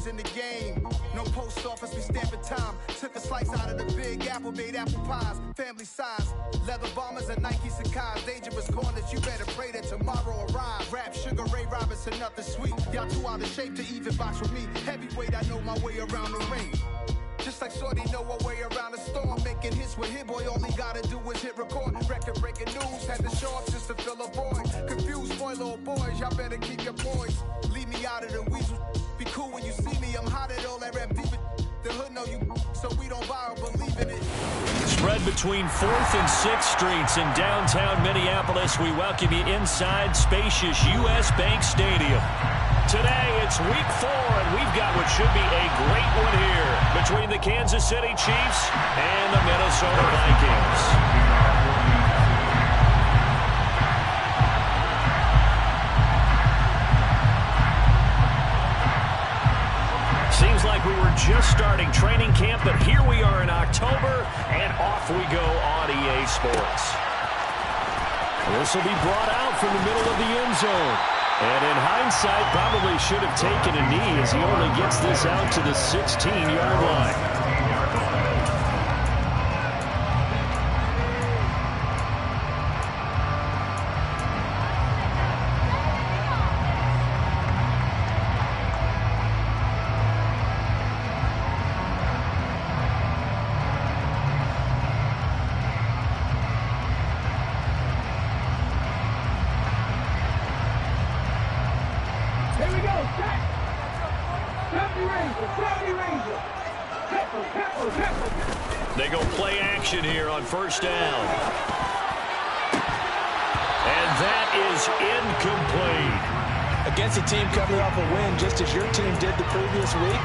in the game. No post office, we stamping time. Took a slice out of the big apple, made apple pies. Family size, leather bombers and Nike Sacai's. Dangerous corners, you better pray that tomorrow arrive. Rap, Sugar Ray Robinson, nothing sweet. Y'all too out of shape to even box with me. Heavyweight, I know my way around the ring. Just like Shorty know a way around the storm. Making hits with Hit Boy, all he gotta do is hit record. Record breaking news, had to show up just to fill a void. Confused boy, little boys, y'all better keep your poise. Leave me out of the weasel. Be cool when you see me, I'm hot at all that rap deep. The hood know you, so we don't buy or believe in it. Spread between 4th and 6th Streets in downtown Minneapolis. We welcome you inside spacious U.S. Bank Stadium. Today, it's week 4, and we've got what should be a great one here between the Kansas City Chiefs and the Minnesota Vikings. Seems like we were just starting training camp, but here we are in October, and off we go on EA Sports. This will be brought out from the middle of the end zone. And in hindsight, probably should have taken a knee as he only gets this out to the 16-yard line. They go play action here on first down. And that is incomplete. Against a team coming off a win, just as your team did the previous week,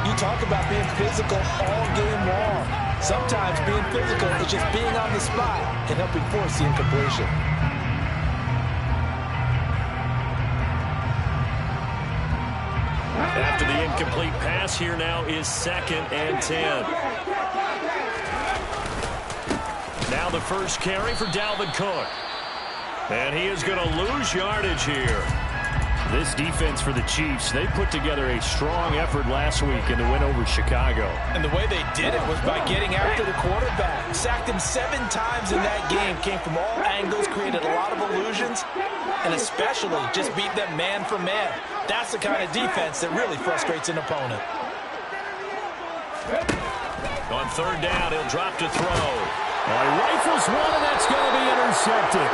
you talk about being physical all game long. Sometimes being physical is just being on the spot and helping force the incompletion. After the incomplete pass, here now is 2nd and 10. Now the first carry for Dalvin Cook. And he is going to lose yardage here. This defense for the Chiefs, they put together a strong effort last week in the win over Chicago. And the way they did it was by getting after the quarterback. Sacked him 7 times in that game. Came from all angles, created a lot of illusions, and especially just beat them man for man. That's the kind of defense that really frustrates an opponent. On 3rd down, he'll drop to throw. He rifles one, and that's going to be intercepted.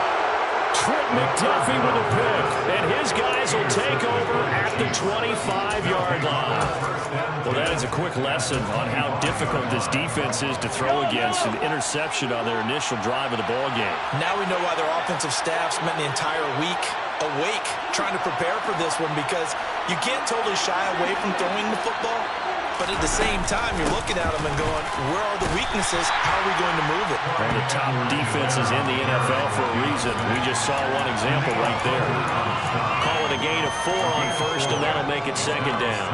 Trent McDuffie with a pick, and his guys will take over at the 25-yard line. Well, that is a quick lesson on how difficult this defense is to throw against. An interception on their initial drive of the ballgame. Now we know why their offensive staff spent the entire week awake trying to prepare for this one, because you can't totally shy away from throwing the football. But at the same time, you're looking at them and going, where are the weaknesses? How are we going to move it? One of the top defenses in the NFL for a reason. We just saw one example right there. Call it a gain of 4 on first, and that'll make it 2nd down.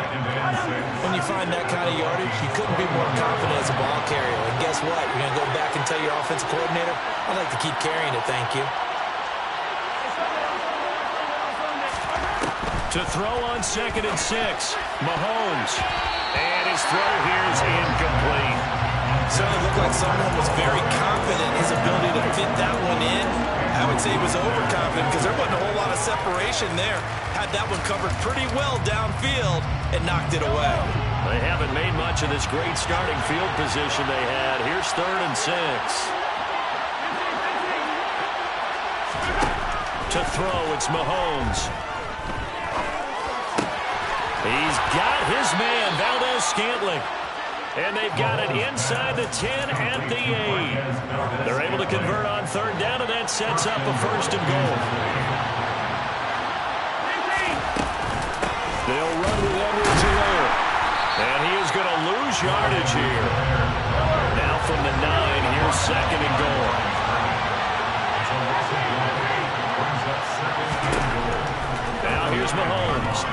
When you find that kind of yardage, you couldn't be more confident as a ball carrier. And guess what? You're going to go back and tell your offensive coordinator, I'd like to keep carrying it, thank you. To throw on 2nd and 6, Mahomes. And his throw here is incomplete. Certainly looked like someone was very confident in his ability to fit that one in. I would say he was overconfident because there wasn't a whole lot of separation there. Had that one covered pretty well downfield and knocked it away. They haven't made much of this great starting field position they had. Here's 3rd and 6. To throw, it's Mahomes. He's got his man, Valdez-Scantling. And they've got it inside the 10 at the 8. They're able to convert on 3rd down, and that sets up a 1st and goal. They'll run with Edwards-Helaire. And he is going to lose yardage here. Now from the 9, here's 2nd and goal. Now here's Mahomes.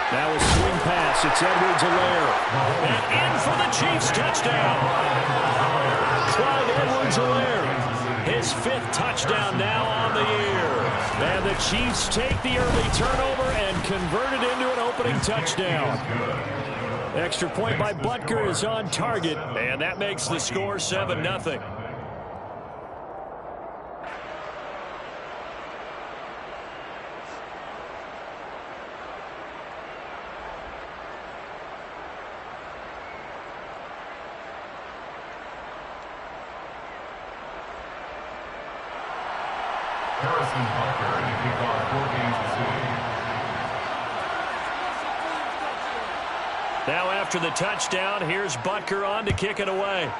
Now a swing pass. It's Edwards-Helaire. And in for the Chiefs touchdown. Clyde Edwards-Helaire. His 5th touchdown now on the year. And the Chiefs take the early turnover and convert it into an opening touchdown. Extra point by Butker is on target, and that makes the score 7-0. Harrison Butker to kick off 4 games this week. Now after the touchdown, here's Butker on to kick it away.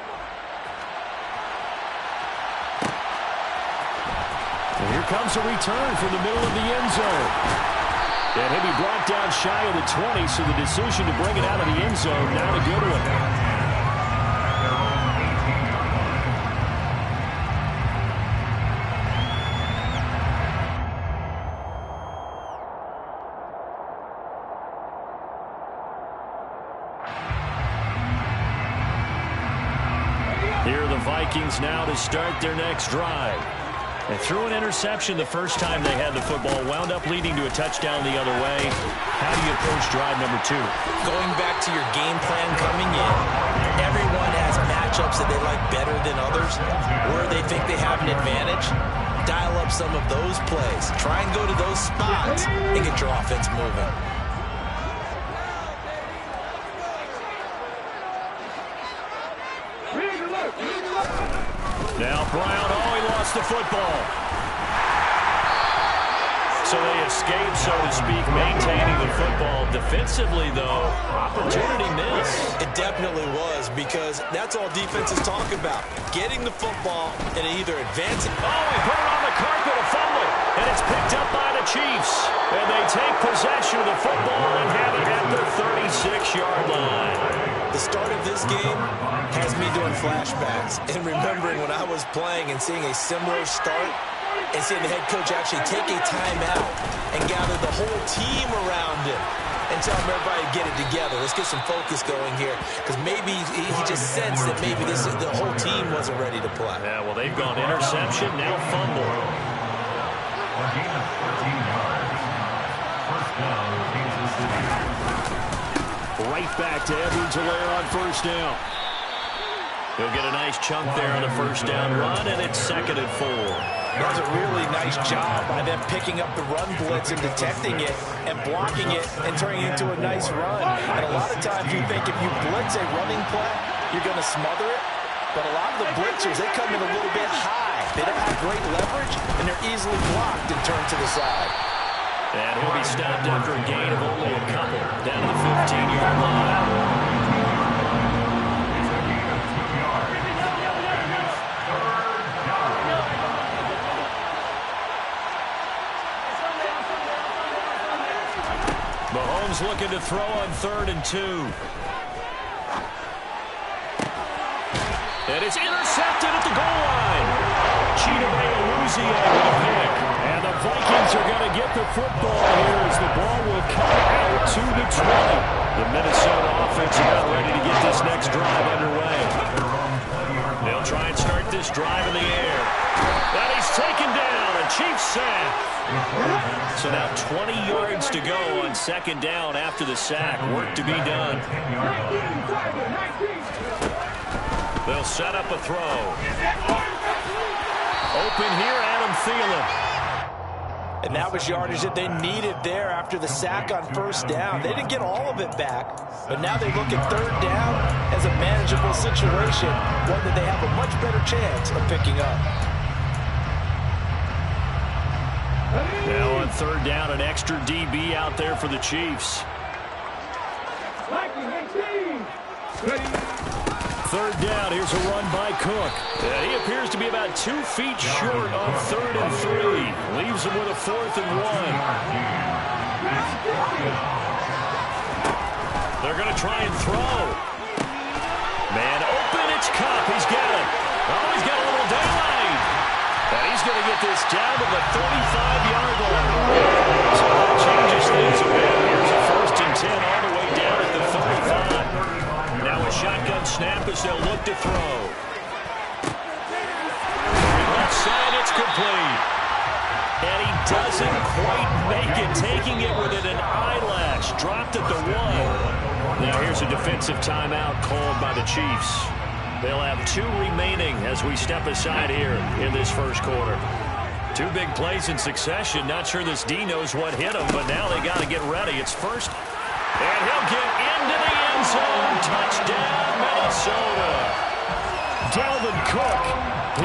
And here comes a return from the middle of the end zone. And he'll be brought down shy of the 20, so the decision to bring it out of the end zone, not a good one. Here are the Vikings now to start their next drive. They threw an interception the first time they had the football, wound up leading to a touchdown the other way. How do you approach drive number 2? Going back to your game plan coming in, everyone has matchups that they like better than others, where they think they have an advantage. Dial up some of those plays. Try and go to those spots and get your offense moving. Now Brown, he lost the football. So they escape, so to speak, maintaining the football. Defensively, though, opportunity missed. It definitely was, because that's all defenses talk about. Getting the football and either advancing. Oh, he put it on the carpet, a fumble. And it's picked up by the Chiefs. And they take possession of the football and have it at the 36-yard line. The start of this game has me doing flashbacks and remembering when I was playing and seeing a similar start and seeing the head coach actually take a timeout and gather the whole team around him and tell everybody to get it together. Let's get some focus going here, because maybe he just sensed that maybe the whole team wasn't ready to play. Yeah, well, they've gone interception, now fumble. A gain of 14 yards. First down, Kansas City. Right back to Edwards-Helaire on first down. He'll get a nice chunk there on the first down run, and it's 2nd and 4. That was a really nice job by them picking up the run blitz and detecting it and blocking it and turning it into a nice run. And a lot of times you think if you blitz a running play, you're going to smother it. But a lot of the blitzers, they come in a little bit high. They don't have great leverage, and they're easily blocked and turned to the side. And he'll be stopped after a gain of only a couple, down to the 15-yard line. Mahomes looking to throw on 3rd and 2. And it's intercepted at the goal line. Chidobe Awuzie with a pick. And the Vikings are going to get the football here as the ball will come out to the 20. The Minnesota offense about ready to get this next drive underway. They'll try and start this drive in the air. And he's taken down, a Chiefs sack. So now 20 yards to go on 2nd down after the sack. Work to be done. They'll set up a throw. Open here, Adam Thielen. And that was yardage that they needed there after the sack on first down. They didn't get all of it back, but now they look at 3rd down as a manageable situation, one that they have a much better chance of picking up. Now on 3rd down, an extra DB out there for the Chiefs. 3rd down, here's a run by Cook. He appears to be about 2 feet short on 3rd and 3. Leaves him with a 4th and 1. They're going to try and throw. Man open, it's Kupp. He's got it. Oh, he's got a little daylight. And he's going to get this down to the 35-yard line. So that changes things a bit. Here's a 1st and 10 all the way down at the 35. Now a shotgun snap as they'll look to throw. Left side, it's complete. And he doesn't quite make it, taking it within an eyelash. Dropped at the 1. Now here's a defensive timeout called by the Chiefs. They'll have 2 remaining as we step aside here in this first quarter. 2 big plays in succession. Not sure this D knows what hit him, but now they got to get ready. It's first. And he'll get into the end zone. Touchdown, Minnesota. Dalvin Cook,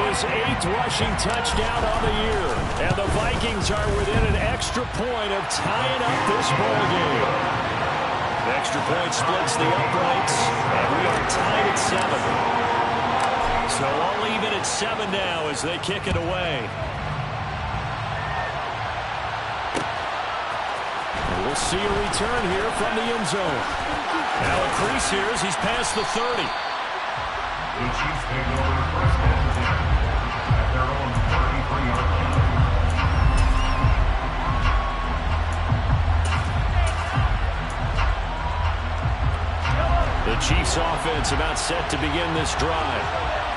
his 8th rushing touchdown on the year. And the Vikings are within an extra point of tying up this ballgame. The extra point splits the uprights, and we are tied at 7. So all even at 7 now as they kick it away. And we'll see a return here from the end zone. Now a crease here as he's past the 30. The Chiefs take over first down position at their own 33-yard line. The Chiefs offense about set to begin this drive.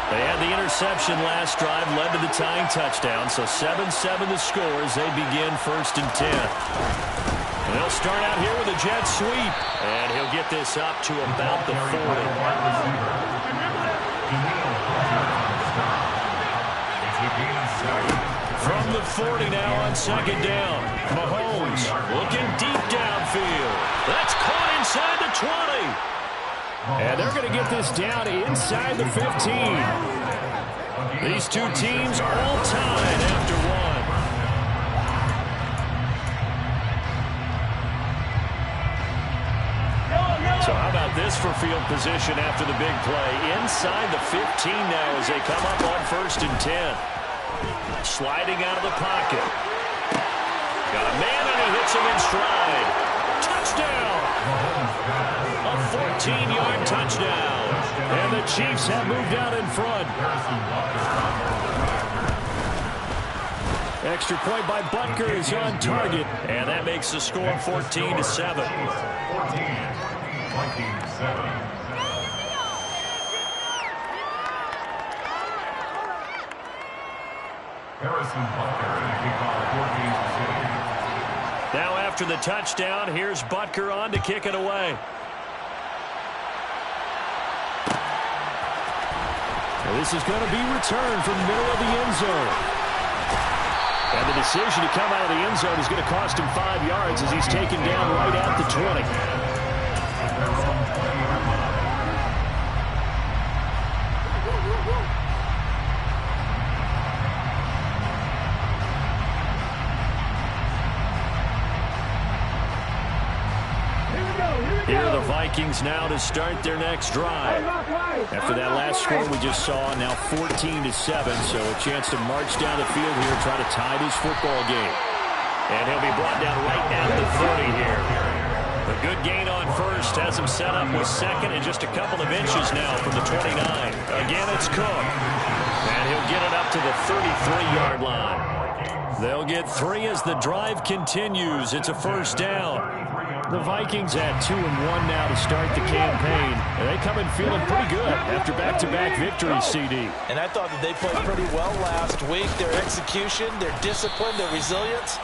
They had the interception last drive, led to the tying touchdown, so 7-7 the score as they begin first and 10. And they'll start out here with a jet sweep, and he'll get this up to about the 40. From the 40 now on second down. Mahomes looking deep downfield. That's caught inside the 20. And they're going to get this down inside the 15. These 2 teams all tied after 1. So how about this for field position after the big play? Inside the 15 now as they come up on first and 10. Sliding out of the pocket. Got a man and he hits him in stride. Touchdown! A 14-yard touchdown. And the Chiefs have moved out in front. Extra point by Butker is on target. And that makes the score 14-7. 14-27. Harrison Butker in the kickoff for Kansas City. Now after the touchdown, here's Butker on to kick it away. Well, this is going to be returned from the middle of the end zone. And the decision to come out of the end zone is going to cost him 5 yards as he's taken down right at the 20. Here are the Vikings now to start their next drive. After that last score we just saw, now 14-7, so a chance to march down the field here and try to tie this football game. And he'll be brought down right at the 30 here. A good gain on first has him set up with second and just a couple of inches now from the 29. Again, it's Cook. And he'll get it up to the 33-yard line. They'll get 3 as the drive continues. It's a first down. The Vikings at 2-1 now to start the campaign. And they come in feeling pretty good after back-to-back victories, CD. And I thought that they played pretty well last week. Their execution, their discipline, their resilience,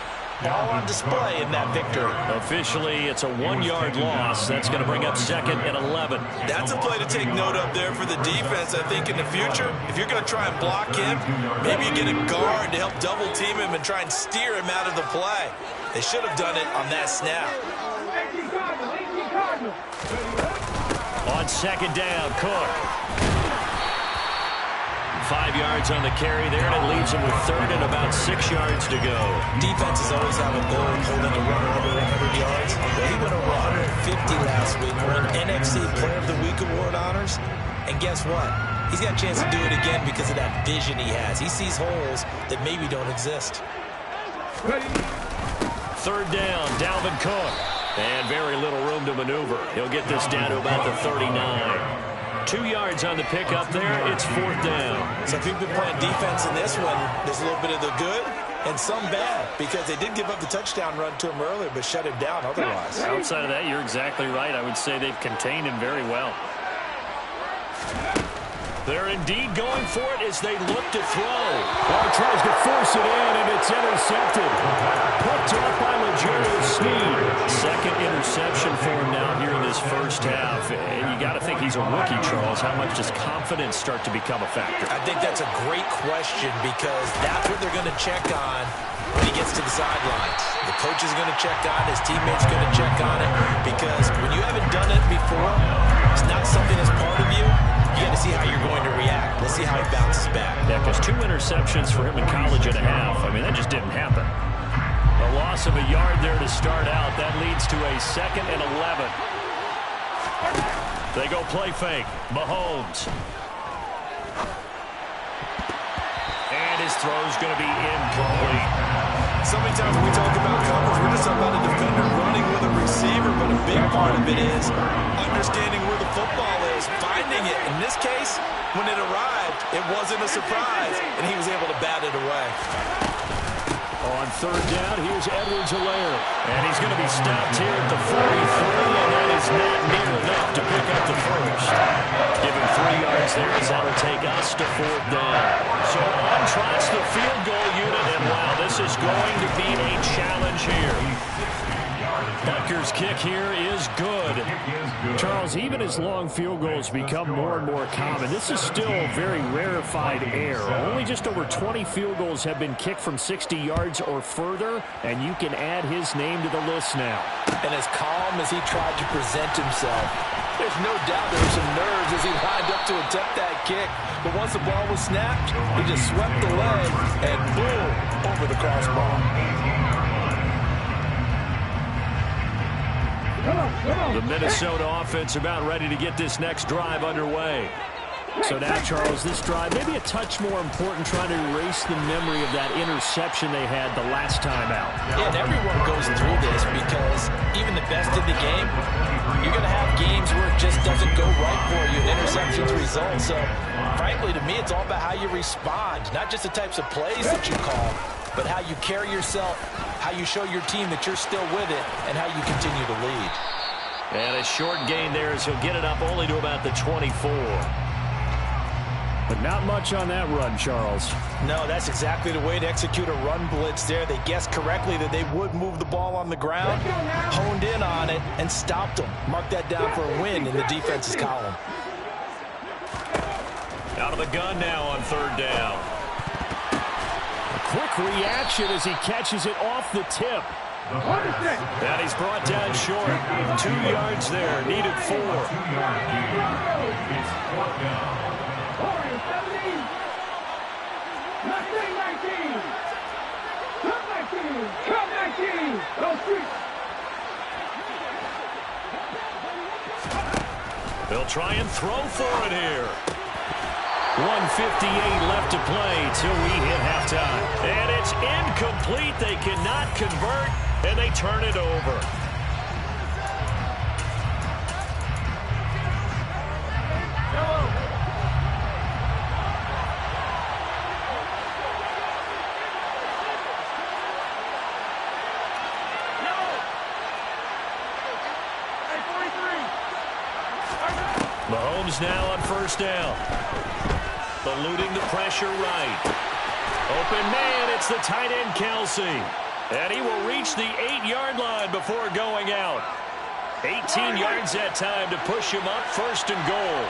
all on display in that victory. Officially, it's a 1-yard loss. That's going to bring up second and 11. That's a play to take note of there for the defense. I think in the future, if you're going to try and block him, maybe you get a guard to help double-team him and try and steer him out of the play. They should have done it on that snap. On second down, Cook. 5 yards on the carry there, and it leaves him with third and about 6 yards to go. Defenses always have a goal of holding a runner under 100 yards. Well, he went over 150 last week, won NFC Player of the Week award honors. And guess what? He's got a chance to do it again because of that vision he has. He sees holes that maybe don't exist. Third down, Dalvin Cook. And very little room to maneuver. He'll get this down to about the 39. 2 yards on the pickup there. It's fourth down. So if you've been playing defense in this one, there's a little bit of the good and some bad because they did give up the touchdown run to him earlier but shut him down otherwise. Outside of that, you're exactly right. I would say they've contained him very well. They're indeed going for it as they look to throw. Oh, tries to force it in, and it's intercepted. Picked up by L'Jarius Sneed. Second interception for him now here in this first half. And you got to think he's a rookie, Charles. How much does confidence start to become a factor? I think that's a great question because that's what they're going to check on when he gets to the sidelines. The coach is going to check on it. His teammates going to check on it because when you haven't done it before, it's not something that's part of you. You got to see how you're going to react. Let's see how he bounces back. Yeah, because 2 interceptions for him in college and a half. I mean, that just didn't happen. A loss of a yard there to start out. That leads to a 2nd and 11. They go play fake. Mahomes. And his throw's going to be incomplete. So many times when we talk about coverage, we're just talking about a defender running with a receiver, but a big part of it is understanding where the football is, finding it. In this case, when it arrived, it wasn't a surprise, and he was able to bat it away. On 3rd down, here's Edwards-Helaire. And he's going to be stopped here at the 43, and that is not near enough to pick up the first. Give him 3 yards there as that'll take us to 4th down. So on trots the field goal unit, and wow, this is going to be a challenge here. Butker's kick here is good. Charles, even as long field goals become more and more common, this is still very rarefied air. Only just over 20 field goals have been kicked from 60 yards or further, and you can add his name to the list now. And as calm as he tried to present himself, there's no doubt there were some nerves as he lined up to attempt that kick. But once the ball was snapped, he just swept the leg and boom, over the crossbar. The Minnesota offense about ready to get this next drive underway. So now, Charles, this drive maybe a touch more important, trying to erase the memory of that interception they had the last time out. Yeah, and everyone goes through this because even the best in the game, you're going to have games where it just doesn't go right for you, and interceptions result. So, frankly, to me, it's all about how you respond, not just the types of plays that you call, but how you carry yourself, how you show your team that you're still with it, and how you continue to lead. And a short gain there as he'll get it up only to about the 24. But not much on that run, Charles. No, that's exactly the way to execute a run blitz there. They guessed correctly that they would move the ball on the ground, honed in on it, and stopped them. Mark that down for a win in the defense's column. Out of the gun now on 3rd down. A quick reaction as he catches it off the tip. And he's brought down short. 2 yards there, needed 4. They'll try and throw for it here. 1:58 left to play till we hit halftime. And it's incomplete. They cannot convert, and they turn it over. Mahomes now on 1st down. Eluding the pressure right. Open man, it's the tight end Kelsey. And he will reach the 8-yard line before going out. 18 yards that time to push him up 1st and goal.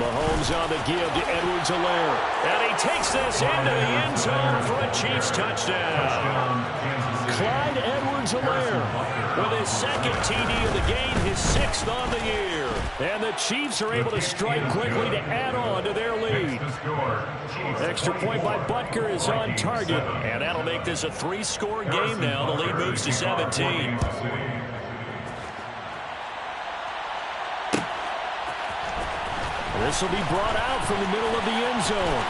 Mahomes on the give to Edwards-Helaire. And he takes this into the end zone for a Chiefs touchdown. Clyde Edwards-Helaire with his 2nd TD of the game, his 6th on the year. And the Chiefs are able to strike quickly to add on to their lead. Extra point by Butker is on target, and that'll make this a 3-score game now. The lead moves to 17. This will be brought out from the middle of the end zone.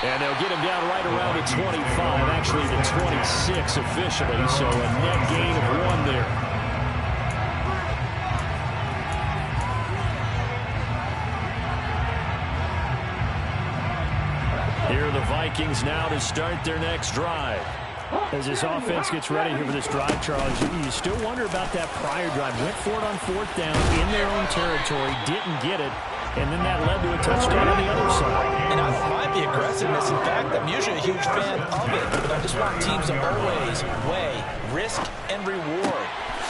And they'll get him down right around the 25, actually the 26 officially, so a net gain of 1 there. Here are the Vikings now to start their next drive. As this offense gets ready here for this drive, Charles, you still wonder about that prior drive. Went for it on 4th down in their own territory, didn't get it, and then that led to a touchdown on the other side. And I don't mind the aggressiveness. In fact, I'm usually a huge fan of it, but I just want teams to always weigh risk and reward.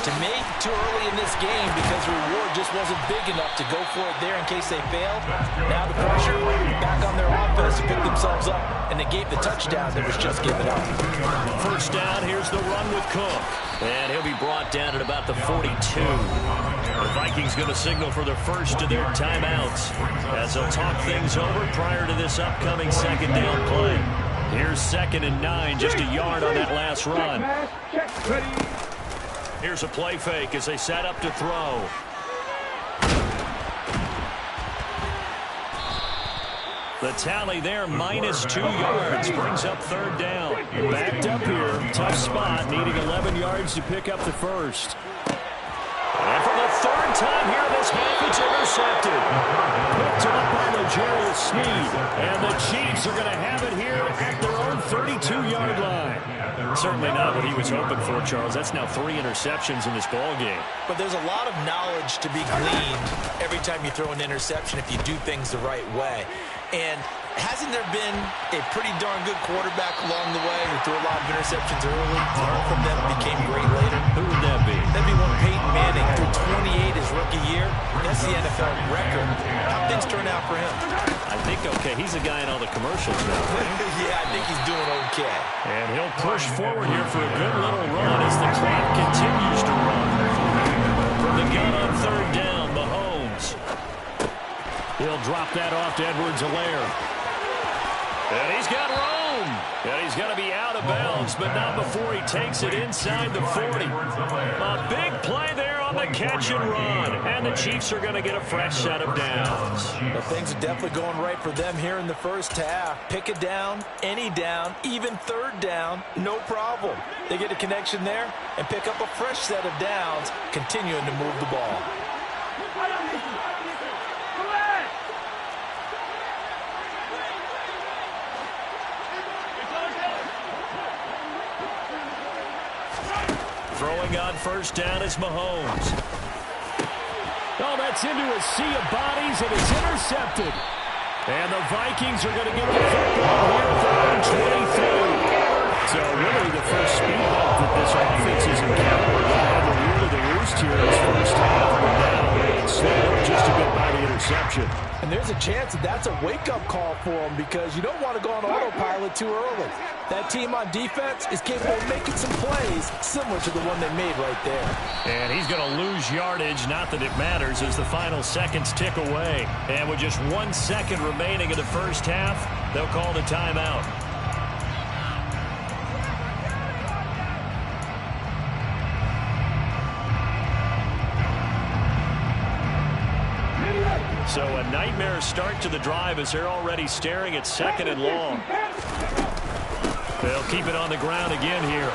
To me, too early in this game because the reward just wasn't big enough to go for it there in case they failed. Now the pressure back on their offense to pick themselves up, and they gave the touchdown that was just given up. First down, here's the run with Cook. And he'll be brought down at about the 42. The Vikings going to signal for the first of their timeouts as they'll talk things over prior to this upcoming second down play. Here's 2nd and 9, just a yard on that last run. Here's a play fake as they set up to throw. The tally there, -2 yards, brings up 3rd down. Backed up here, tough spot, needing 11 yards to pick up the first. And for the 3rd time here this half, it's intercepted. Picked up by L'Jarius Sneed. And the Chiefs are going to have it here at their own 32-yard line. Certainly not what he was hoping for, Charles. That's now 3 interceptions in this ball game. But there's a lot of knowledge to be gleaned every time you throw an interception if you do things the right way. And hasn't there been a pretty darn good quarterback along the way who threw a lot of interceptions early? All from them became great later. Who would that be? That'd be one Peyton Manning, threw 28 his rookie year. That's the NFL record. How things turn out for him? I think okay. He's the guy in all the commercials now. Yeah, I think he's doing okay. And he'll push forward here for a good little run as the clock continues to run. From the gun on 3rd down, Mahomes. He'll drop that off to Edwards-Helaire. And he's got room. And he's going to be out of bounds, but not before he takes it inside the 40. A big play there on the catch and run. And the Chiefs are going to get a fresh set of downs. Well, things are definitely going right for them here in the first half. Pick it down, any down, even 3rd down, no problem. They get a connection there and pick up a fresh set of downs, continuing to move the ball. Throwing on 1st down is Mahomes. Oh, that's into a sea of bodies, and it's intercepted. And the Vikings are going to get the football here at 23. So really the first speed bump that this offense has encountered. They have the rear of the roost here in this first half. But now slowed up just a bit by the interception. And there's a chance that that's a wake-up call for them because you don't want to go on autopilot too early. That team on defense is capable of making some plays similar to the one they made right there. And he's going to lose yardage, not that it matters, as the final seconds tick away. And with just 1 second remaining in the first half, they'll call the timeout. So a nightmare start to the drive as they're already staring at 2nd and long. They'll keep it on the ground again here.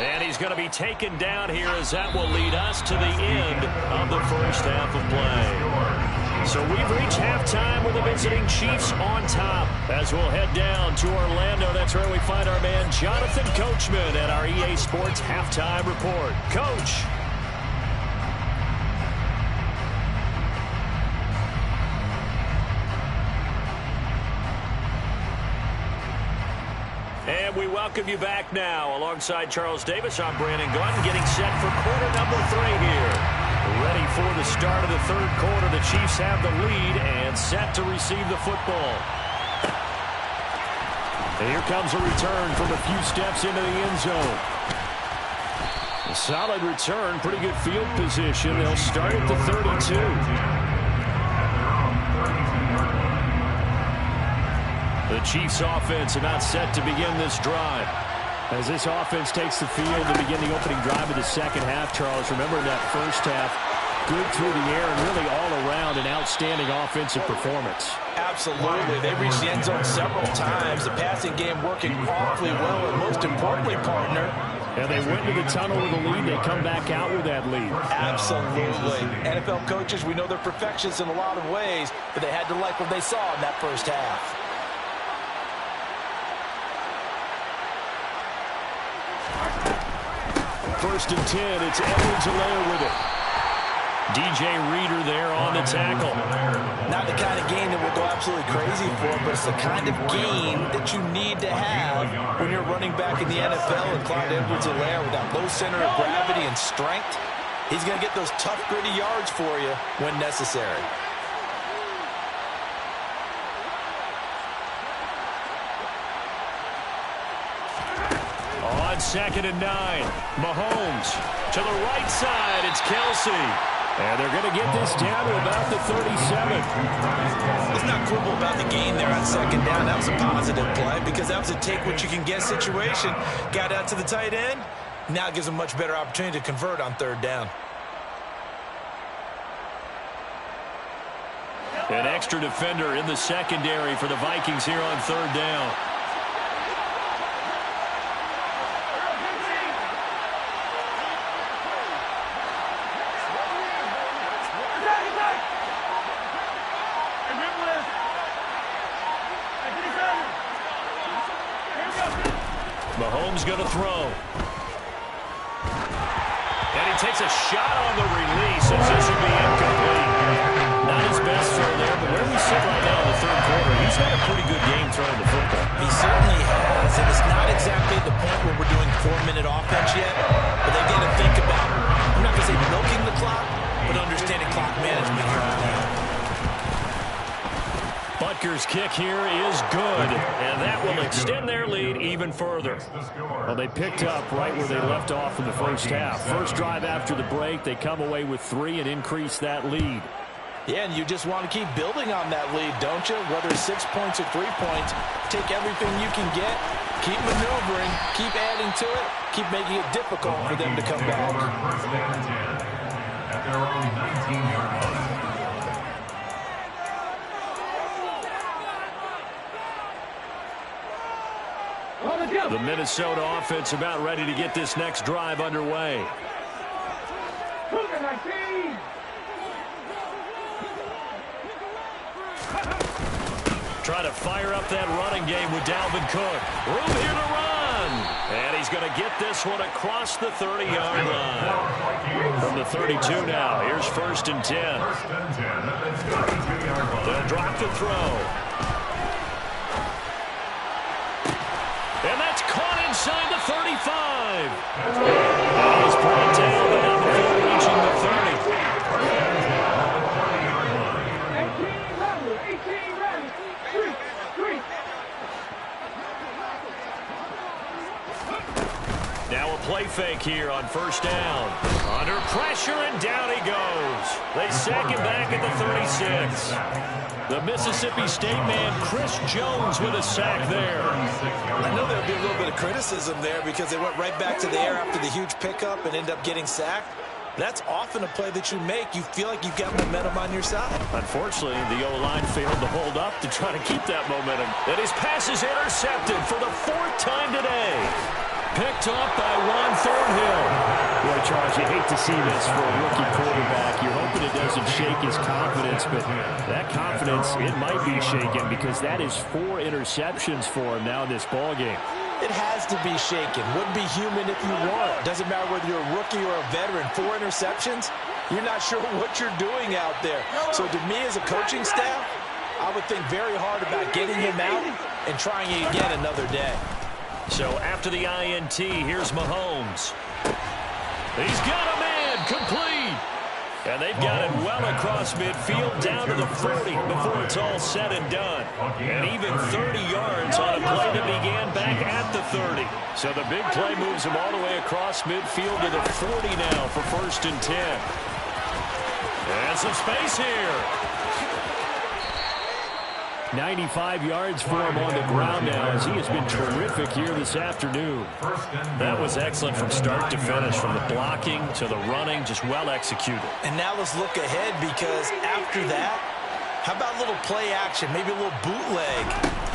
And he's going to be taken down here as that will lead us to the end of the first half of play. So we've reached halftime with the visiting Chiefs on top. As we'll head down to Orlando, that's where we find our man Jonathan Coachman at our EA Sports Halftime Report. Coach. And we welcome you back now. Alongside Charles Davis, I'm Brandon Gunn, getting set for quarter number 3 here. Ready for the start of the 3rd quarter. The Chiefs have the lead and set to receive the football. And here comes a return from a few steps into the end zone. A solid return, pretty good field position. They'll start at the 32. The Chiefs offense about set to begin this drive. As this offense takes the field to begin the opening drive of the second half, Charles, remember in that first half, good through the air and really all around an outstanding offensive performance. Absolutely. They reached the end zone several times. The passing game working awfully well, and most importantly, partner. And they went to the tunnel with a lead. They come back out with that lead. Absolutely. NFL coaches, we know they're perfectionists in a lot of ways, but they had to like what they saw in that first half. 1st and 10. It's Edwards-Helaire with it. DJ Reader there on the tackle. Not the kind of game that we'll go absolutely crazy for, but it's the kind of game that you need to have when you're running back in the NFL. And Clyde Edwards-Helaire, with that low center of gravity and strength, he's going to get those tough, gritty yards for you when necessary. On 2nd and 9, Mahomes to the right side. It's Kelsey. And they're going to get this down to about the 37. Let's not quibble about the gain there on 2nd down. That was a positive play because that was a take-what-you-can-get situation. Got out to the tight end. Now it gives them a much better opportunity to convert on 3rd down. An extra defender in the secondary for the Vikings here on 3rd down. Mahomes going to throw. And he takes a shot on the release as this will be incomplete. Not his best throw there, but where we sit right now in the 3rd quarter, he's had a pretty good game throwing the football. He certainly has, and it's not exactly the point where we're doing 4-minute offense yet, but they've got to think about, I'm not going to say milking the clock, but understanding clock management here on that. Butker's kick here is good, and that will extend their lead even further. Well, they picked up right where they left off in the 1st half. First drive after the break, they come away with 3 and increase that lead. Yeah, and you just want to keep building on that lead, don't you? Whether it's 6 points or 3 points, take everything you can get, keep maneuvering, keep adding to it, keep making it difficult for them to come back. First down and 10 at their own 19-yard line. The Minnesota offense about ready to get this next drive underway. Try to fire up that running game with Dalvin Cook. Room here to run. And he's going to get this one across the 30-yard line. From the 32 now. Here's 1st and 10. They'll drop the throw. And that's caught inside the 35. And he's brought down, but not before reaching the 30. Now a play fake here on 1st down. Under pressure, and down he goes. They sack him back at the 36. The Mississippi State man, Chris Jones, with a sack there. I know there'll be a little bit of criticism there because they went right back to the air after the huge pickup and end up getting sacked. That's often a play that you make. You feel like you've got momentum on your side. Unfortunately, the O-line failed to hold up to try to keep that momentum. And his pass is intercepted for the 4th time today. Picked off by Juan Thornhill. Boy, Charles, you hate to see this for a rookie quarterback. You're hoping it doesn't shake his confidence, but that confidence, it might be shaken because that is 4 interceptions for him now in this ballgame. It has to be shaken. Wouldn't be human if you weren't. Doesn't matter whether you're a rookie or a veteran. 4 interceptions, you're not sure what you're doing out there. So to me as a coaching staff, I would think very hard about getting him out and trying it again another day. So after the INT, here's Mahomes. He's got a man complete. And they've got it well across midfield down to the 40 before it's all said and done. And even 30 yards on a play that began back at the 30. So the big play moves him all the way across midfield to the 40 now for 1st and 10. And some space here. 95 yards for him on the ground now as he has been terrific here this afternoon. That was excellent from start to finish, from the blocking to the running, just well executed. And now let's look ahead because after that, how about a little play action, maybe a little bootleg,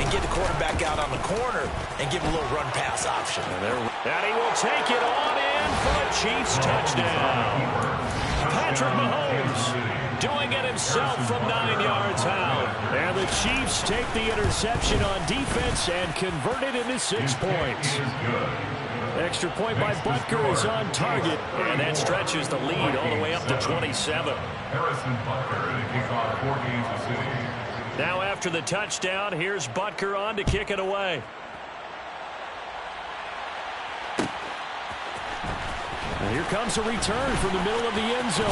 and get the quarterback out on the corner and give him a little run pass option. And he will take it on in for a Chiefs touchdown. Patrick Mahomes doing it himself from 9 yards out. And the Chiefs take the interception on defense and convert it into 6 points. Extra point by Butker is on target, and that stretches the lead all the way up to 27. Harrison Butker to kick off for Kansas City. Now after the touchdown, here's Butker on to kick it away. And here comes a return from the middle of the end zone.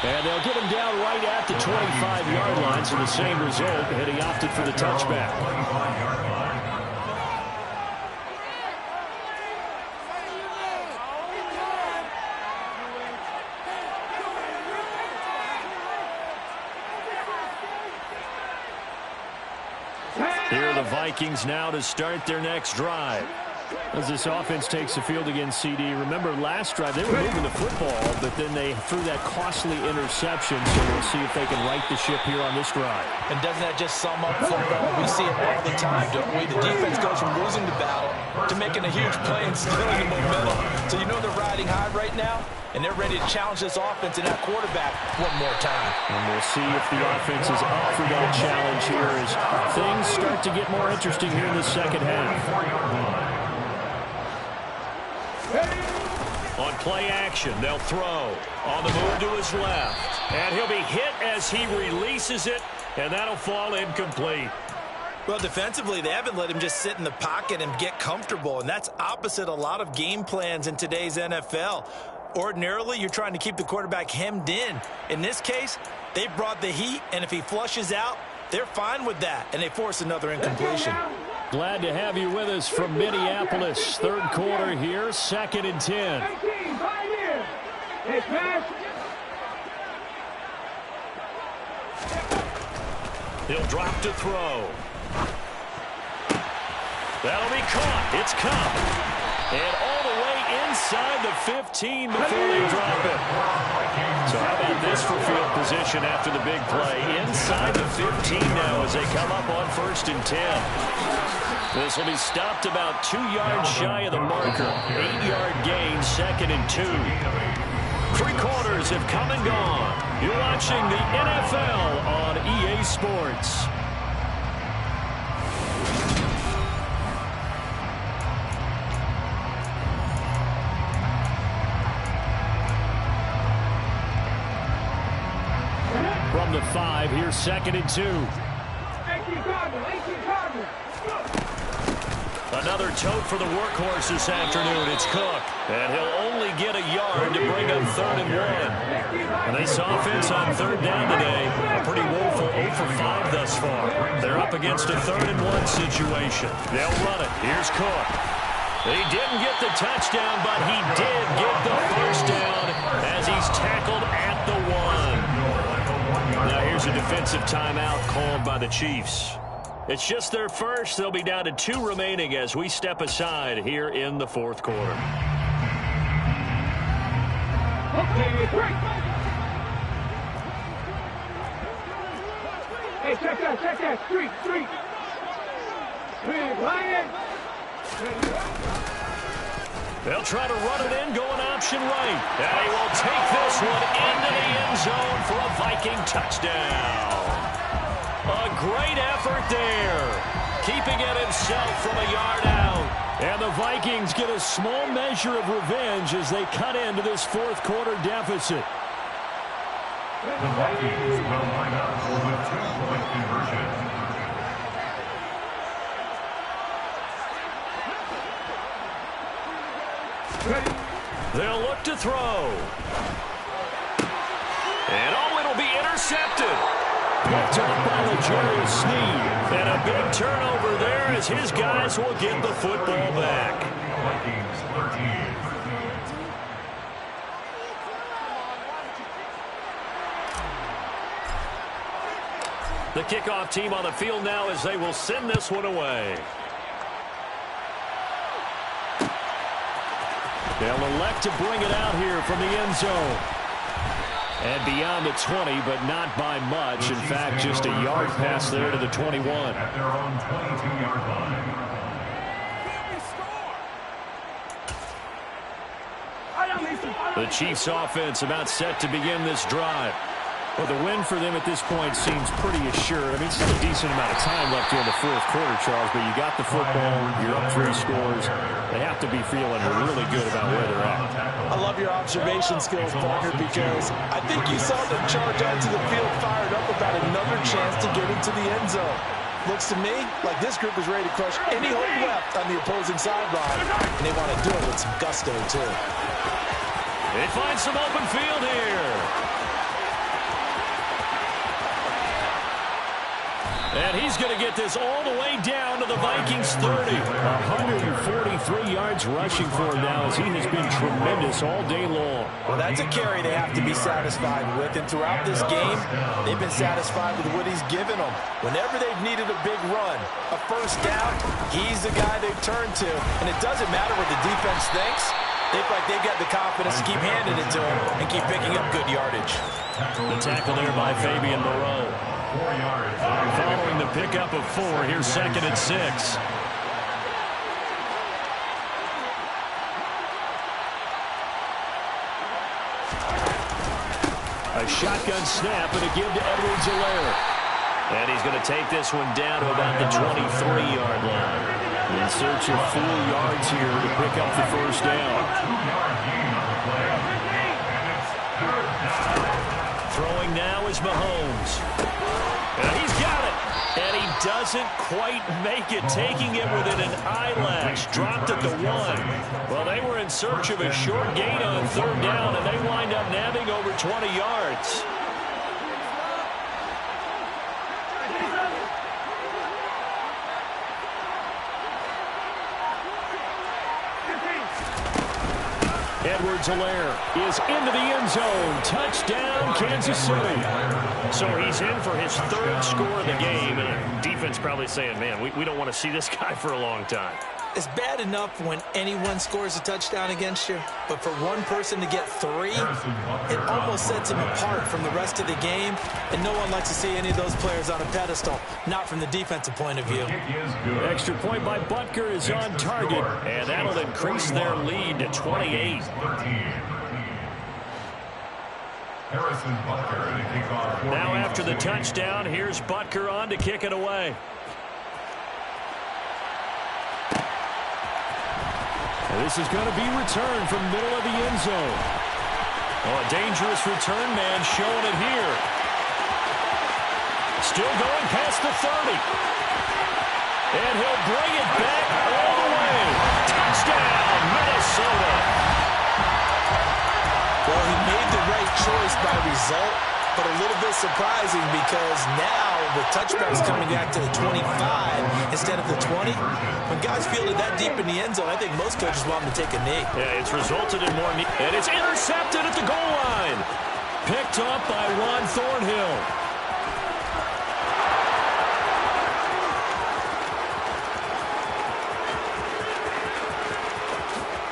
And they'll get him down right at the 25-yard line, so the same result, and he opted for the touchback. Here are the Vikings now to start their next drive. As this offense takes the field against CD, remember last drive they were moving the football, but then they threw that costly interception, so we'll see if they can right the ship here on this drive. And doesn't that just sum up football? We see it all the time, don't we? The defense goes from losing the battle to making a huge play and stealing the momentum. So you know they're riding high right now, and they're ready to challenge this offense and that quarterback one more time. And we'll see if the offense is up for that challenge here as things start to get more interesting here in the second half. On play action, they'll throw. On the move to his left. And he'll be hit as he releases it, and that'll fall incomplete. Well, defensively, they haven't let him just sit in the pocket and get comfortable, and that's opposite a lot of game plans in today's NFL. Ordinarily, you're trying to keep the quarterback hemmed in. In this case, they brought the heat, and if he flushes out, they're fine with that, and they force another incompletion. Glad to have you with us from Minneapolis. Third quarter here, 2nd and 10. He'll drop to throw. That'll be caught. It's Kupp. And all the way inside the 15 before they drop it. So how about this for field position after the big play? Inside the 15 now as they come up on 1st and 10. This will be stopped about 2 yards shy of the marker. 8-yard gain, 2nd and 2. 3 quarters have come and gone. You're watching the NFL on EA Sports. From the 5, here's 2nd and 2. Another tote for the workhorse this afternoon. It's Cook. And he'll only get a yard to bring up 3rd and 1. And this offense on 3rd down today, a pretty woeful 0 for 5 thus far. They're up against a 3rd and 1 situation. They'll run it. Here's Cook. He didn't get the touchdown, but he did get the first down as he's tackled at the 1. Now here's a defensive timeout called by the Chiefs. It's just their first. They'll be down to 2 remaining as we step aside here in the 4th quarter. Hey, check that. Street. Ryan. They'll try to run it in, going option right. And he will take this one into the end zone for a Viking touchdown. A great effort there, keeping it himself from a yard out. And the Vikings get a small measure of revenge as they cut into this 4th quarter deficit. The Vikings will line up for the 2-point conversion. They'll look to throw. And it'll be intercepted. Picked up by L'Jarius Sneed. And a big turnover there as his guys will get the football back. Vikings 13. The kickoff team on the field now as they will send this one away. They'll elect to bring it out here from the end zone. And beyond the 20, but not by much. In fact, just a yard pass there to the 21. At their own 22-yard line. The Chiefs offense about set to begin this drive. Well, the win for them at this point seems pretty assured. I mean, still a decent amount of time left here in the fourth quarter, Charles, but you got the football, you're up 3 scores. They have to be feeling really good about where they're at. I love your observation skills, partner, because I think you saw them charge onto the field fired up about another chance to get into the end zone. Looks to me like this group is ready to crush any hope left on the opposing sideline, and they want to do it with some gusto, too. They find some open field here. And he's going to get this all the way down to the Vikings 30. 143 yards rushing for him now as he has been tremendous all day long. Well, that's a carry they have to be satisfied with. And throughout this game, they've been satisfied with what he's given them. Whenever they've needed a big run, a first down, he's the guy they've turned to. And it doesn't matter what the defense thinks. They feel like they've got the confidence to keep handing it to him and keep picking up good yardage. The tackle there by Fabian Moreau. 4 yards. Following the pickup of 4, here's 2nd and 6. A shotgun snap and a give to Edwards-Helaire. And he's going to take this one down to about the 23-yard line. In search of 4 yards here to pick up the first down. Throwing now is Mahomes. And he's got it. And he doesn't quite make it, taking it within an eyelash. Dropped at the 1. Well, they were in search of a short gain on 3rd down, and they wind up nabbing over 20 yards. Edwards-Helaire is into the end zone. Touchdown, Kansas City. So he's in for his 3rd score of the game. And defense probably saying, man, we don't want to see this guy for a long time. It's bad enough when anyone scores a touchdown against you, but for one person to get 3, it almost sets him apart from the rest of the game, and no one likes to see any of those players on a pedestal, not from the defensive point of view. Extra point by Butker is on target, and that'll increase their lead to 28. Now after the touchdown, here's Butker on to kick it away. This is going to be returned from middle of the end zone. Oh, a dangerous return man showing it here. Still going past the 30. And he'll bring it back all the way. Touchdown, Minnesota. Well, he made the right choice by result, but a little bit surprising because now the touchback is coming back to the 25 instead of the 20. When guys feel it that deep in the end zone, I think most coaches want them to take a knee. Yeah, it's resulted in more knee. And it's intercepted at the goal line. Picked up by Juan Thornhill.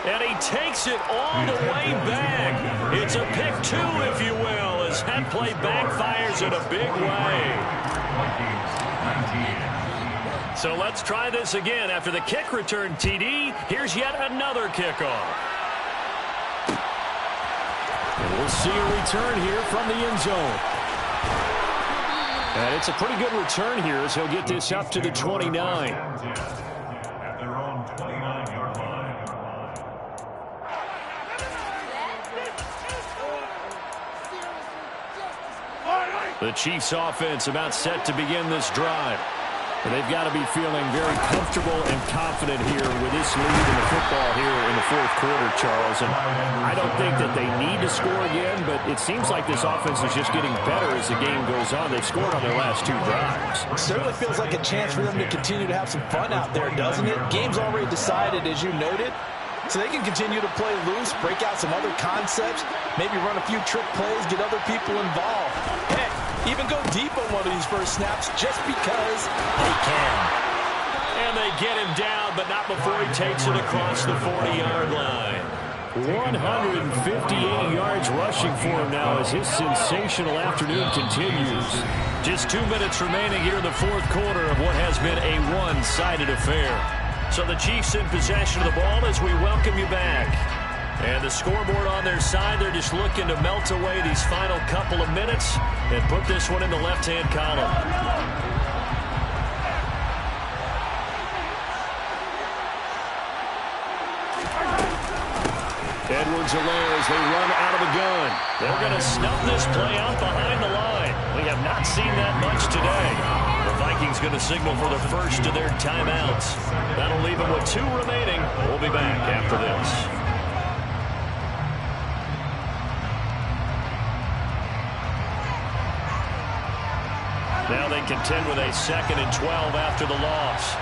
And he takes it all the way back. It's a pick 2, if you will, as that play backfires in a big way. So let's try this again. After the kick return TD, here's yet another kickoff. And we'll see a return here from the end zone. And it's a pretty good return here as he'll get this up to the 29. At their own 29-yard line. The Chiefs offense about set to begin this drive. And they've got to be feeling very comfortable and confident here with this lead in the football here in the fourth quarter, Charles. And I don't think that they need to score again, but it seems like this offense is just getting better as the game goes on. They've scored on their last 2 drives. Certainly feels like a chance for them to continue to have some fun out there, doesn't it? Game's already decided, as you noted. So they can continue to play loose, break out some other concepts, maybe run a few trick plays, get other people involved. Heck, even go deep on one of these first snaps just because they can. And they get him down, but not before he takes it across the 40-yard line. 158 yards rushing for him now as his sensational afternoon continues. Just 2 minutes remaining here in the fourth quarter of what has been a one-sided affair. So the Chiefs in possession of the ball as we welcome you back. And the scoreboard on their side, they're just looking to melt away these final couple of minutes and put this one in the left-hand column. Edwards-Helaire as they run out of the gun. They're going to snuff this play out behind the line. We have not seen that much today. The Vikings going to signal for the first of their timeouts. That'll leave them with 2 remaining. We'll be back after this. Now they contend with a 2nd and 12 after the loss.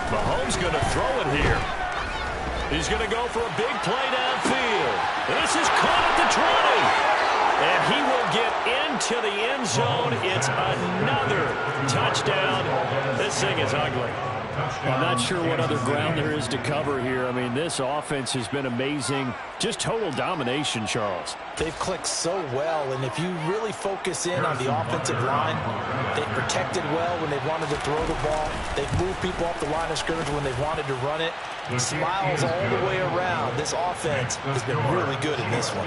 Mahomes going to throw it here. He's going to go for a big play downfield. This is caught at the 20. And he will get into the end zone. It's another touchdown. This thing is ugly. I'm not sure what other ground there is to cover here. I mean, this offense has been amazing. Just total domination, Charles. They've clicked so well, and if you really focus in on the offensive line, they've protected well when they've wanted to throw the ball. They've moved people off the line of scrimmage when they've wanted to run it. Smiles all the way around. This offense has been really good in this one.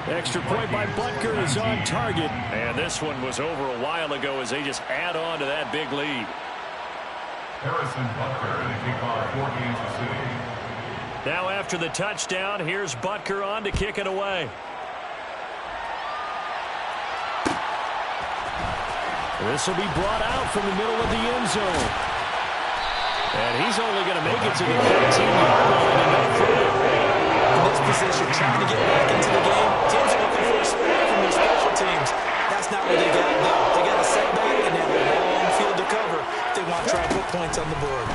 Extra point by Butker is on target. And this one was over a while ago as they just add on to that big lead. Harrison Butker, the kickoff for Kansas City. Now after the touchdown, here's Butker on to kick it away. This will be brought out from the middle of the end zone. And he's only going to make it to the 15-yard line and no further. In this position, trying to get back into the game, teams are looking for a spark from their special teams. That's not what they got, though. They got a setback and they have a long field to cover. They want to try and put points on the board.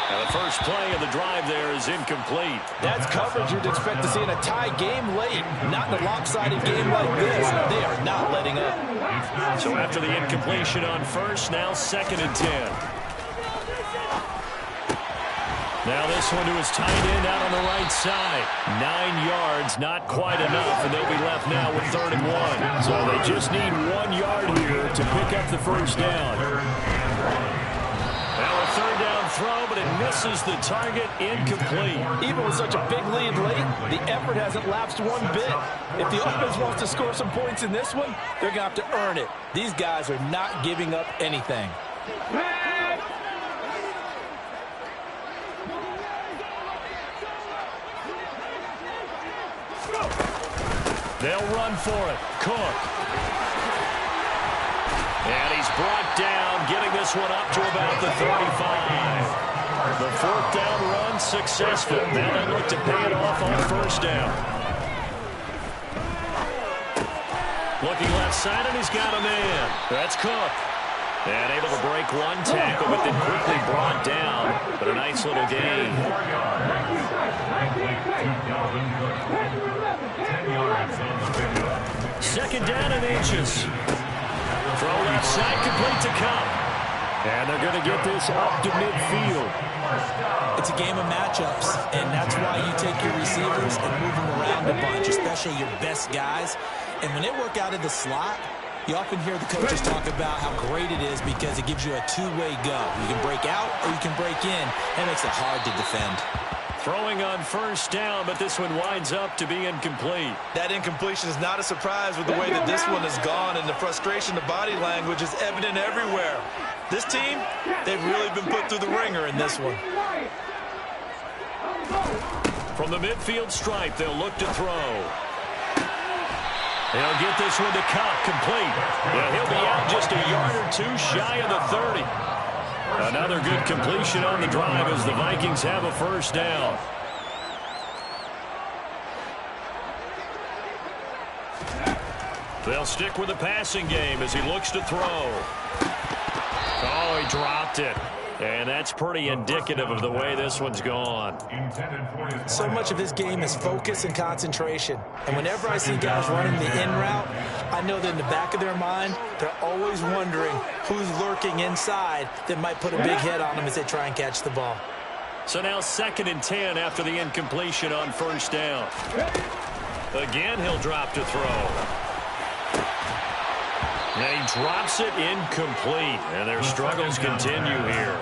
Now the first play of the drive there is incomplete. That's coverage you'd expect to see in a tie game late. Not in a lopsided game like this. They are not letting up. So after the incompletion on first, now 2nd and 10. Now this one to his tight end out on the right side. 9 yards, not quite enough, and they'll be left now with 3rd and 1. So they just need 1 yard here to pick up the first down. Now a 3rd down throw, but it misses the target, incomplete. Even with such a big lead late, the effort hasn't lapsed one bit. If the offense wants to score some points in this one, they're going to have to earn it. These guys are not giving up anything. They'll run for it. Cook. And he's brought down, getting this one up to about the 35. The 4th down run successful. Now they look to pay it off on 1st down. Looking left side, and he's got a man. That's Cook. And able to break one tackle, but then quickly brought down. But a nice little gain. 10 yards on the pickup. 2nd down and inches. Throw left side, complete to Cup. And they're going to get this up to midfield. It's a game of matchups, and that's why you take your receivers and move them around a bunch, especially your best guys. And when they work out of the slot, you often hear the coaches talk about how great it is because it gives you a two-way go. You can break out or you can break in. That makes it hard to defend. Throwing on 1st down, but this one winds up to be incomplete. That incompletion is not a surprise with the way that this one has gone, and the frustration, the body language is evident everywhere. This team, they've really been put through the ringer in this one. From the midfield stripe, they'll look to throw. They'll get this one to Cup, complete. Yeah, he'll be out just a yard or two shy of the 30. Another good completion on the drive as the Vikings have a 1st down. They'll stick with the passing game as he looks to throw. Oh, he dropped it. And that's pretty indicative of the way this one's gone. So much of this game is focus and concentration. And whenever I see guys running the in route, I know that in the back of their mind, They're always wondering who's lurking inside that might put a big hit on them as they try and catch the ball. So now 2nd and 10 after the incompletion on 1st down. Again, he'll drop to throw. And he drops it incomplete. And their struggles continue here.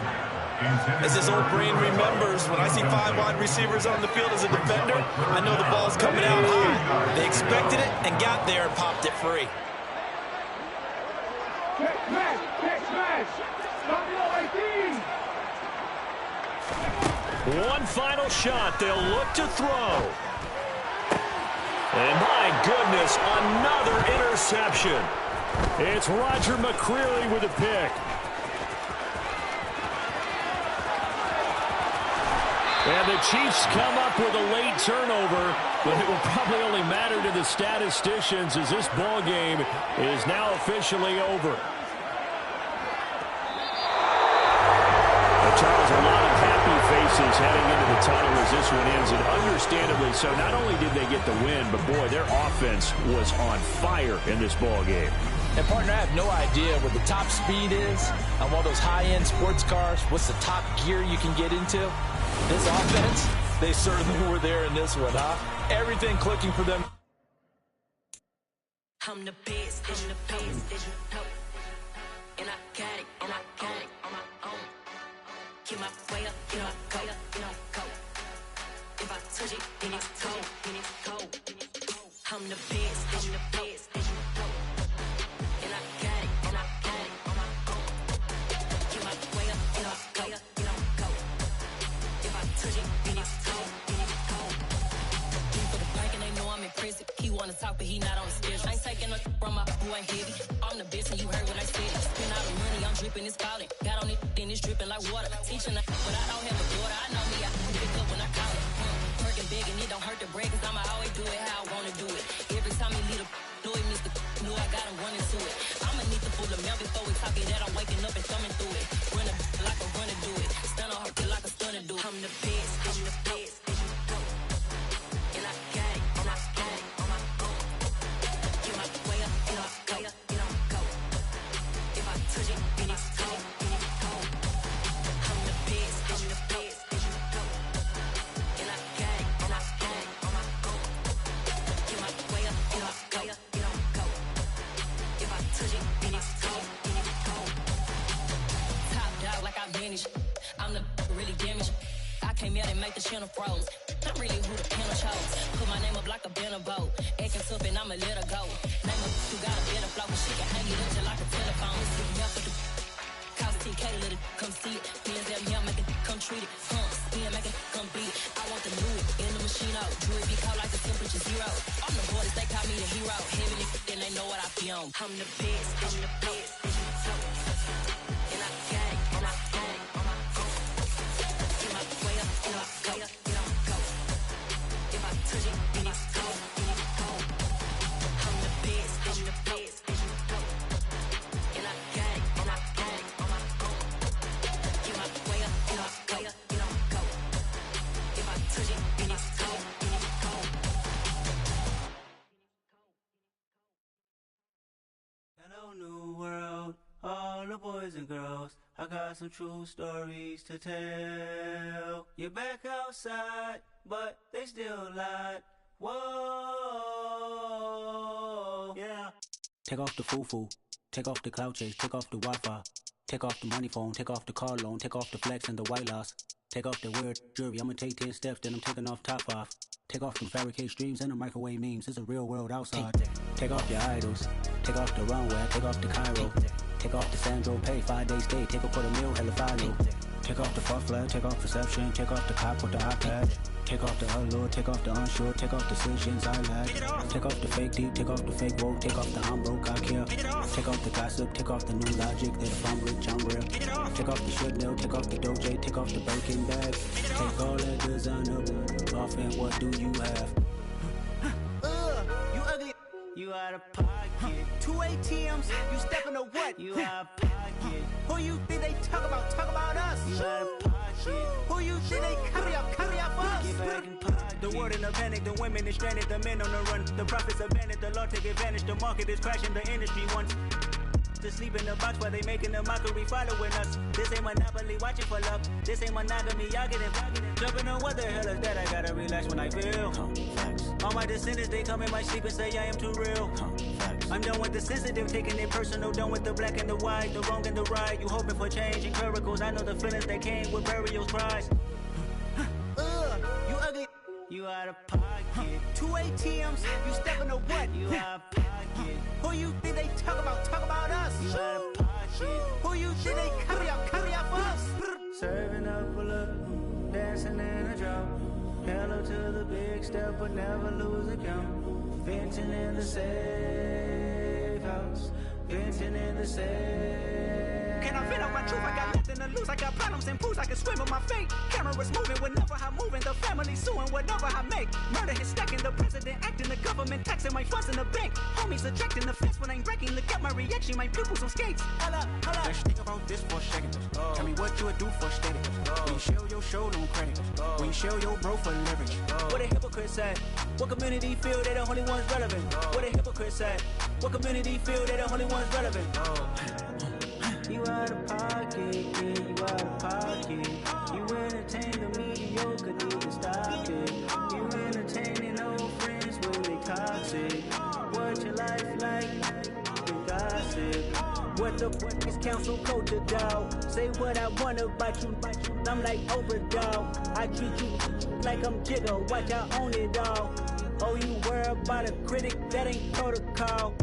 As his old brain remembers, when I see 5 wide receivers on the field as a defender, I know the ball's coming out high. They expected it and got there and popped it free. One final shot. They'll look to throw. And my goodness, another interception. It's Roger McCreary with a pick. And the Chiefs come up with a late turnover, but it will probably only matter to the statisticians as this ball game is now officially over. Charles, a lot of happy faces heading into the tunnel as this one ends, and understandably so. Not only did they get the win, but boy, their offense was on fire in this ball game. And partner, I have no idea what the top speed is on one of those high-end sports cars. What's the top gear you can get into? This offense, they certainly were there in this one, huh? Everything clicking for them. I'm the best, and the best, and I got it, and I got it on my own. Get my way up, you know, go, you know, go. If I touch it, then it's cold, then it's cold. I'm the best, and the best, and I got it, and I got it on my own. Get my way up, you know, go, you know, go. If I touch it, then it's cold, then it's cold. He for the bike and they know I'm impressive. He wanna talk, but he not on the schedule. I ain't taking a from my boy heavy. I'm the best, and you heard what I said. Spend all the money, I'm dripping, it's falling. Got on it, then it's dripping like water. Teaching her, but I don't have a daughter. I know me, I pick up when I call it. Working big, and it don't hurt the break, cause I'ma always do it how I wanna do it. Every time he lead a know it, Mr. Know I got him running to it. I'ma need to pull the mail before we talk it that I'm waking up and thumbing through it. Run a like a runner do it. Stun on her kill like a stunner do it. I'm the best, I'm the best, and I got it, and I got it on my own. Get my way up, you know, go, you know, go. If I touch it, then it's cold, then it's cold. I'm the best, I'm the best, and I got it, and I got it on my own. Get my way up, you know, go, you know, go. If I touch it, then it's cold, then it's cold. Top dog like I manage. I'm the really damaged. I came out and make the channel froze. I'm really who the panel chose. Put my name up like a banner boat. Acting tough and I'ma let her go. Name up who got a better flow, but she can hang it up just like a telephone. Yeah, for the cost TK to let it come see it. Bands that me, I make it come treat it. Spin, make it come beat it. I want the new in the machine out. Jewelry be called like the temperature zero. I'm the boys, they call me the hero. Heavenly, then they know what I be on. I'm the best, I'm the best. And I got it, and I got it on my own. Get my way up, you know, go, you know, go. If I touch it, then it's cold, then it's cold. I'm the best, I'm the best. And I got it, and I got it on my own. Get my way up, you know, go, you know, go. If I touch it, then it's cold, then it's cold. Hello, new world, all the boys and girls. I got some true stories to tell. You're back outside, but they still lied. Whoa, yeah. Take off the foo-foo, take off the cloud chase, take off the Wi-Fi, take off the money phone, take off the car loan, take off the flex and the white loss. Take off the weird jewelry, I'ma take 10 steps, then I'm taking off top 5. Take off them fabricated streams and the microwave memes, it's a real world outside. Take off your idols, take off the runway, take off the Cairo. Take off the Sandro pay, 5 days stay, take a $250,000, hella follow. Take off the far flag, take off perception, take off the cop with the iPad. Take off the allure, take off the unsure, take off decisions I lack. Take off the fake deep, take off the fake woke, take off the I'm broke, I care. Take off the gossip, take off the new logic that if I'm rich, I'm real. Take off the Chanel, take off the Doja, take off the Birkin bag. Take all that designer off and what do you have? You ugly. You out of pocket. 2 ATMs, you stepping to what? You out of pocket. Who you think they talk about? Talk about us. You out of pocket. Who you think they carry up us? Get back in pocket. The world in a panic, the women is stranded, the men on the run. The profits abandoned, the law take advantage. The market is crashing, the industry wants. to sleep in the box while they making a mockery following us. This ain't Monopoly, watching for love. This ain't monogamy, y'all get it. Jumping on what the hell is that? I gotta relax when I feel. All my descendants, they come in my sleep and say I am too real. I'm done with the sensitive, taking it personal. Done with the black and the white, the wrong and the right. You hoping for change and miracles. I know the feelings that came with burial cries. You ugly. You out of pocket. 2 ATMs, you stepping to what? You out of pocket. Who you think they talk about? Talk about us. You out of pocket. Who you think they carry out for us? Serving up a look, dancing in a drop. Hello to the big step, but never lose a count. Venting in the safe house. Venting in the safe. Can I vent out my truth? I got nothing to lose. I got problems and pools. I can swim with my fate. Cameras moving whenever I'm moving. The family suing whatever I make. Murder is stacking. The president acting. The government taxing my funds in the bank. Homies ejecting the fence when I'm wrecking. Look at my reaction. My pupils on skates. Holla, holla. Let's think about this for a second. Tell me what you would do for steady. When you show your show, no credit. When you show your bro for leverage. What a hypocrite said. What community feel they the only ones relevant? What a hypocrite said. What community feel they the only ones relevant? You out of pocket, yeah, you out of pocket. You entertain the mediocre, need to stop it. You entertaining old friends when they toxic. What your life like? You gossip. What the fuck is council culture, dog? Say what I want about you, I'm like overdog. I treat you like I'm Jigga, watch I own it all. Oh, you worry about a critic, that ain't protocol.